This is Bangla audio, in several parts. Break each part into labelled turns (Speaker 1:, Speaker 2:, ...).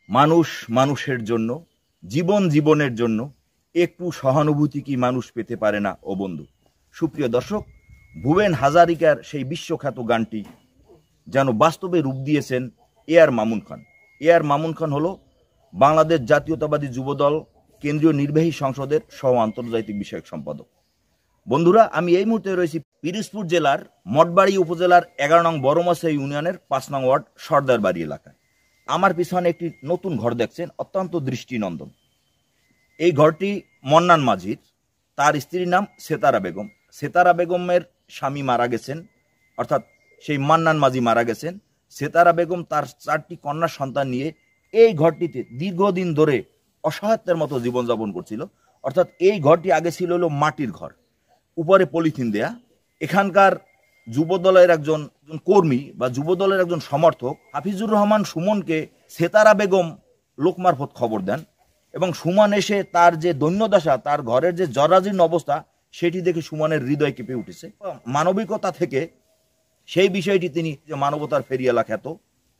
Speaker 1: মানুষ মানুষের জন্য, জীবন জীবনের জন্য একটু সহানুভূতি কি মানুষ পেতে পারে না ও বন্ধু? সুপ্রিয় দর্শক, ভুবন হাজারিকার সেই বিশ্বখ্যাত গানটি যেন বাস্তবে রূপ দিয়েছেন এআর মামুন খান। এআর মামুন খান হলো বাংলাদেশ জাতীয়তাবাদী যুবদল কেন্দ্রীয় নির্বাহী সংসদের সহ আন্তর্জাতিক বিষয়ক সম্পাদক। বন্ধুরা, আমি এই মুহূর্তে রয়েছি পিরোজপুর জেলার মঠবাড়ি উপজেলার 11 নং বড়মাসা ইউনিয়নের 5 নং ওয়ার্ড সর্দার বাড়ি এলাকায়। আমার পিছনে একটি নতুন ঘর দেখছেন, অত্যন্ত দৃষ্টিনন্দন। এই ঘরটি মন্নান মাঝির, তার স্ত্রীর নাম সেতারা বেগম। সেতারা বেগমের স্বামী মারা গেছেন, অর্থাৎ সেই মান্নান মাঝি মারা গেছেন। সেতারা বেগম তার 4টি কন্যা সন্তান নিয়ে এই ঘরটিতে দীর্ঘদিন ধরে অসহায়ত্বের মতো জীবনযাপন করছিল। অর্থাৎ এই ঘরটি আগে ছিল হলো মাটির ঘর, উপরে পলিথিন দেয়া। এখানকার যুবদলের একজন কর্মী বা যুবদলের একজন সমর্থক হাফিজুর রহমান সুমনকে সেতারা বেগম লোক মারফত খবর দেন এবং সুমন এসে তার যে দৈন্যদশা, তার ঘরের যে জরাজীর্ণ অবস্থা, সেটি দেখে সুমনের হৃদয় কেঁপে উঠেছে। মানবিকতা থেকে সেই বিষয়টি তিনি যে মানবতার ফেরিয়ালা খ্যাত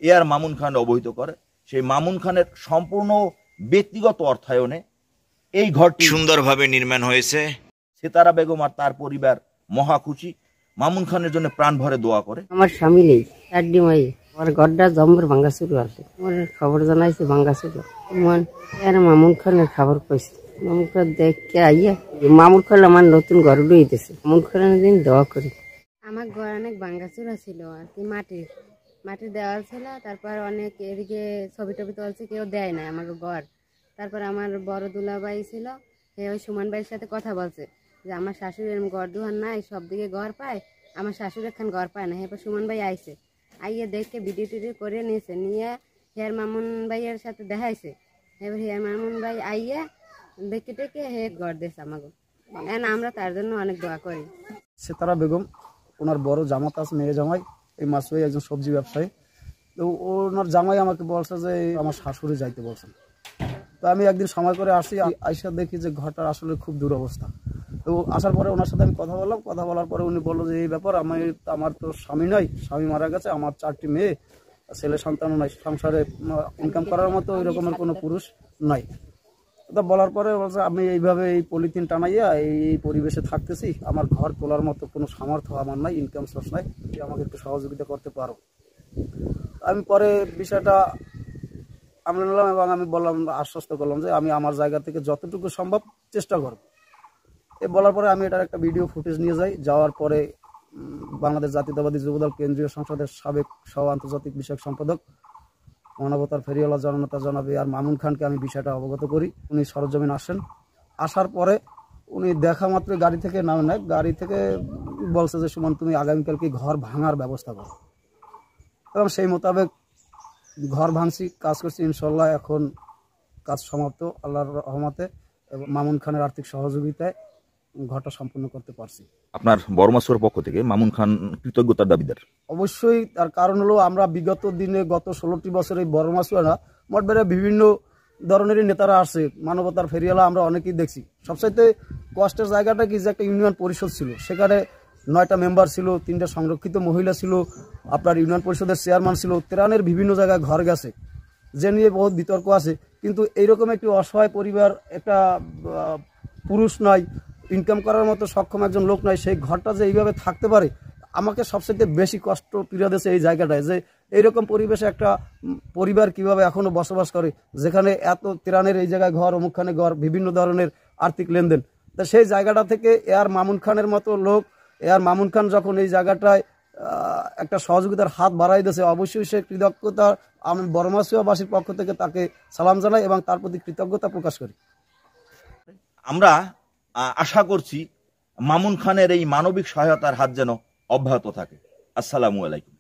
Speaker 1: এআর মামুন খান অবহিত করে। সেই মামুন খানের সম্পূর্ণ ব্যক্তিগত অর্থায়নে এই ঘরটি সুন্দরভাবে নির্মাণ হয়েছে। সেতারা বেগম আর তার পরিবার মহা খুশি, মামুন খানের জন্য প্রাণ ভরে দোয়া করে।
Speaker 2: আমার স্বামী নেই, 4 মাই আমার ঘরটা জম্বর ভাঙ্গা শুরু আছে। আমার খবর জানাইছে ভাঙ্গা শুরু মামুন খানের খবর পাইছে। মামুন খান দেখে আইয়া মামুন খান আমার নতুন ঘর লইতেছে। মামুন খানের দিন দোয়া করি। আমার ঘর অনেক ভাঙ্গা চুরা ছিল আর কি, মাটির দেওয়াল ছিল। তারপর অনেক এদিকে ছবি টবি তুলছে, কেউ দেয় না আমাকে ঘর। তারপর আমার বড় দুলাভাই ছিল, সে ওই সুমন ভাইয়ের সাথে কথা বলছে যে আমার শাশুড়ি এরকম ঘর দুহার নাই, সব দিকে ঘর পায়, আমার শাশুড়ি এখান ঘর পায় না। এরপর সুমন ভাই আইছে, আইয়ে দেখে ভিডিও টিডিও করে নিয়েছে, নিয়ে হেয়ার মামুন ভাইয়ের সাথে দেখাইছে। এবার হেয়ার মামুন ভাই আইয়ে দেখে টেকে হে ঘর দিয়েছে আমাকে। আমরা তার জন্য অনেক দোয়া করি।
Speaker 3: সেতারা বেগম, ওনার বড় জামাত আছে, মেয়ে জামাই, এই মাসুই একজন সবজি ব্যবসায়ী। তো ওনার জামাই আমাকে বলছে যে আমার শাশুড়ি যাইতে বলছেন। তো আমি একদিন সময় করে আসি, আইসা দেখি যে ঘরটা আসলে খুব দুরবস্থা। তো আসার পরে ওনার সাথে আমি কথা বললাম। কথা বলার পরে উনি বললো যে এই ব্যাপার, আমার তো স্বামী নাই, স্বামী মারা গেছে, আমার 4টি মেয়ে, ছেলে সন্তানও নাই, সংসারে ইনকাম করার মতো ওই রকমের কোনো পুরুষ নাই। তো বলার পরে বলছে আমি এইভাবে এই পলিথিন টানাইয়া এই পরিবেশে থাকতেছি, আমার ঘর তোলার মতো কোনো সামর্থ্য আমার নাই, ইনকাম সোর্স নাই, আমাকে একটু সহযোগিতা করতে পারো। আমি পরে বিষয়টা আমি নিলাম এবং আমি বললাম, আশ্বস্ত করলাম যে আমি আমার জায়গা থেকে যতটুকু সম্ভব চেষ্টা করব। এ বলার পরে আমি এটার একটা ভিডিও ফুটেজ নিয়ে যাই। যাওয়ার পরে বাংলাদেশ জাতীয়তাবাদী যুবদল কেন্দ্রীয় সংসদের সাবেক সহ আন্তর্জাতিক বিষয়ক সম্পাদক, মানবতার ফেরিওয়ালা জননেতা জনাব এআর মামুন খানকে আমি বিষয়টা অবগত করি। উনি সরজমিন আসেন। আসার পরে উনি দেখা মাত্র গাড়ি থেকে নামেন না, গাড়ি থেকে বলছে যে সুমন তুমি আগামীকালকে ঘর ভাঙার ব্যবস্থা করো। এবং সেই মোতাবেক ঘর ভাঙছি, কাজ করছি। ইনশাল্লাহ এখন কাজ সমাপ্ত আল্লাহর রহমতে এবং মামুন খানের আর্থিক সহযোগিতায় ঘরটা সম্পূর্ণ করতে পারছি।
Speaker 1: আপনার বড়মাসুর পক্ষ থেকে মামুন খান কৃতজ্ঞতার দাবিদার।
Speaker 3: অবশ্যই, তার কারণ হলো আমরা বিগত দিনে গত 16টি বছর এই বড়মাসুয়ারা মঠবাড়িয়া বিভিন্ন ধরনেরই নেতারা আসে, মানবতার ফেরিওয়ালা আমরা অনেকেই দেখছি। সবচাইতে কষ্টের জায়গাটা কি যে একটা ইউনিয়ন পরিষদ ছিল, সেখানে 9টা মেম্বার ছিল, 3টা সংরক্ষিত মহিলা ছিল, আপনার ইউনিয়ন পরিষদের চেয়ারম্যান ছিল, ত্রাণের বিভিন্ন জায়গায় ঘর গেছে, যে নিয়ে বহুত বিতর্ক আছে। কিন্তু এইরকম একটি অসহায় পরিবার, একটা পুরুষ নয়, ইনকাম করার মতো সক্ষম একজন লোক নয়, সেই ঘরটা যে এইভাবে থাকতে পারে, আমাকে সবচেয়ে বেশি কষ্ট পীড়া দিয়েছে এই জায়গাটায়, যে এইরকম পরিবেশে একটা পরিবার কিভাবে এখনো বসবাস করে, যেখানে এত ত্রাণের এই জায়গায় ঘর, অমুকখানে ঘর, বিভিন্ন ধরনের আর্থিক লেনদেন। তা সেই জায়গাটা থেকে এআর মামুন খানের মতো লোক, এআর মামুন খান যখন এই জায়গাটায় একটা সহযোগিতার হাত বাড়াই দিয়েছে, অবশ্যই সে কৃতজ্ঞতা আমি বড়মাসুয়াবাসীর পক্ষ থেকে তাকে সালাম জানাই এবং তার প্রতি কৃতজ্ঞতা প্রকাশ করি।
Speaker 1: আমরা আশা করছি মামুন খানের এই মানবিক সহায়তার হাত যেন অব্যাহত থাকে। আসসালামু আলাইকুম।